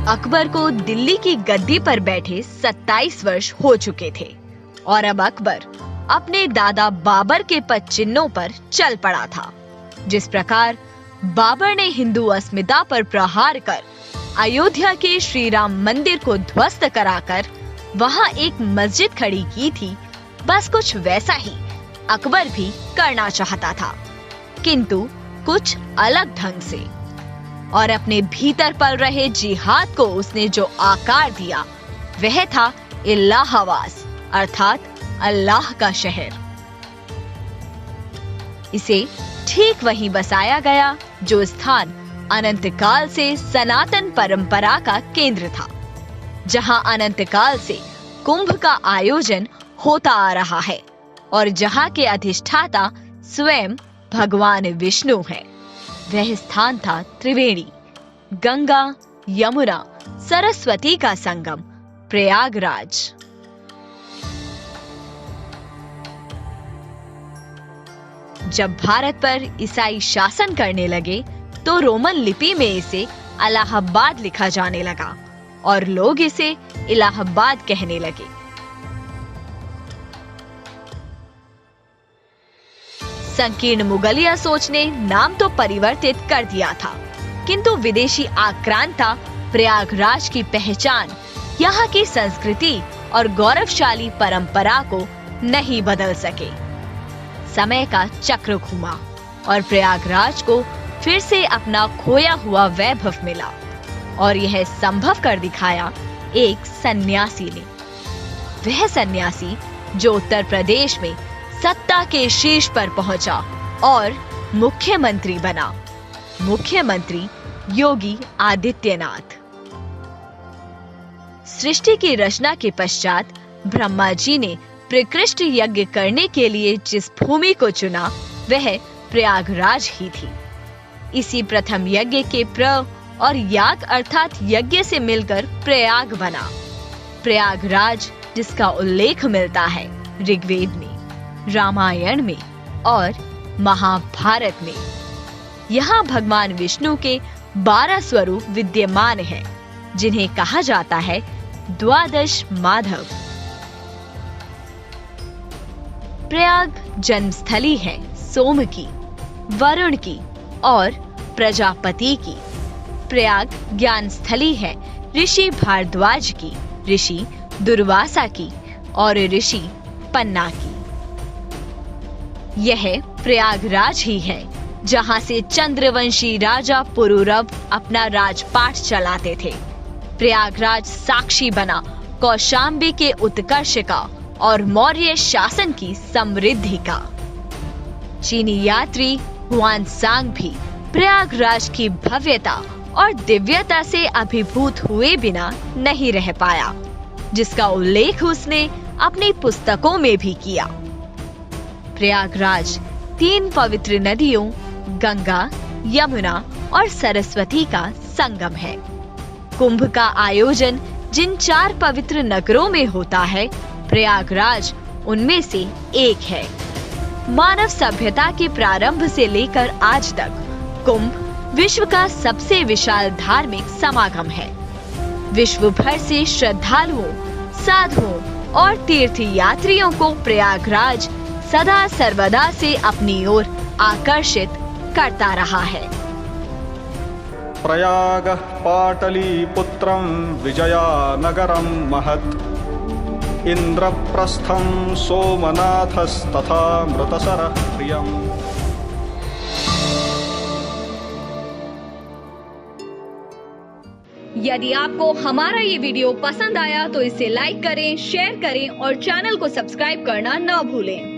अकबर को दिल्ली की गद्दी पर बैठे 27 वर्ष हो चुके थे और अब अकबर अपने दादा बाबर के पद चिन्हों पर चल पड़ा था। जिस प्रकार बाबर ने हिंदू अस्मिता पर प्रहार कर अयोध्या के श्री राम मंदिर को ध्वस्त कराकर वहां एक मस्जिद खड़ी की थी, बस कुछ वैसा ही अकबर भी करना चाहता था, किंतु कुछ अलग ढंग से। और अपने भीतर पल रहे जिहाद को उसने जो आकार दिया वह था इलाहाबाद, अर्थात अल्लाह का शहर। इसे ठीक वहीं बसाया गया जो स्थान अनंत काल से सनातन परंपरा का केंद्र था, जहां अनंत काल से कुंभ का आयोजन होता आ रहा है और जहां के अधिष्ठाता स्वयं भगवान विष्णु हैं। वह स्थान था त्रिवेणी, गंगा यमुना सरस्वती का संगम, प्रयागराज। जब भारत पर ईसाई शासन करने लगे तो रोमन लिपि में इसे इलाहाबाद लिखा जाने लगा और लोग इसे इलाहाबाद कहने लगे। संकीर्ण मुगलिया सोच ने नाम तो परिवर्तित कर दिया था, किंतु विदेशी आक्रांता प्रयागराज की पहचान, यहाँ की संस्कृति और गौरवशाली परंपरा को नहीं बदल सके। समय का चक्र घूमा और प्रयागराज को फिर से अपना खोया हुआ वैभव मिला और यह संभव कर दिखाया एक सन्यासी ने। वह सन्यासी जो उत्तर प्रदेश में सत्ता के शीर्ष पर पहुंचा और मुख्यमंत्री बना, मुख्यमंत्री योगी आदित्यनाथ। सृष्टि की रचना के पश्चात ब्रह्मा जी ने प्रकृष्ट यज्ञ करने के लिए जिस भूमि को चुना वह प्रयागराज ही थी। इसी प्रथम यज्ञ के प्र और याग अर्थात यज्ञ से मिलकर प्रयाग बना। प्रयागराज जिसका उल्लेख मिलता है ऋग्वेद में, रामायण में और महाभारत में। यहाँ भगवान विष्णु के 12 स्वरूप विद्यमान हैं, जिन्हें कहा जाता है द्वादश माधव। प्रयाग जन्मस्थली है सोम की, वरुण की और प्रजापति की। प्रयाग ज्ञान स्थली है ऋषि भारद्वाज की, ऋषि दुर्वासा की और ऋषि पन्ना की। यह प्रयागराज ही है जहां से चंद्रवंशी राजा पुरुरव अपना राजपाट चलाते थे। प्रयागराज साक्षी बना कौशाम्बी के उत्कर्ष का और मौर्य शासन की समृद्धि का। चीनी यात्री हुआनसांग भी प्रयागराज की भव्यता और दिव्यता से अभिभूत हुए बिना नहीं रह पाया, जिसका उल्लेख उसने अपनी पुस्तकों में भी किया। प्रयागराज 3 पवित्र नदियों गंगा, यमुना और सरस्वती का संगम है। कुंभ का आयोजन जिन 4 पवित्र नगरों में होता है, प्रयागराज उनमें से एक है। मानव सभ्यता के प्रारंभ से लेकर आज तक कुंभ विश्व का सबसे विशाल धार्मिक समागम है। विश्व भर से श्रद्धालुओं, साधुओं और तीर्थ यात्रियों को प्रयागराज सदा सर्वदा से अपनी ओर आकर्षित करता रहा है। प्रयाग पाटलिपुत्रं विजयानगरं महत् इंद्रप्रस्थं सोमनाथस्तथा मृतसरः प्रियम्। यदि आपको हमारा ये वीडियो पसंद आया तो इसे लाइक करें, शेयर करें और चैनल को सब्सक्राइब करना न भूलें।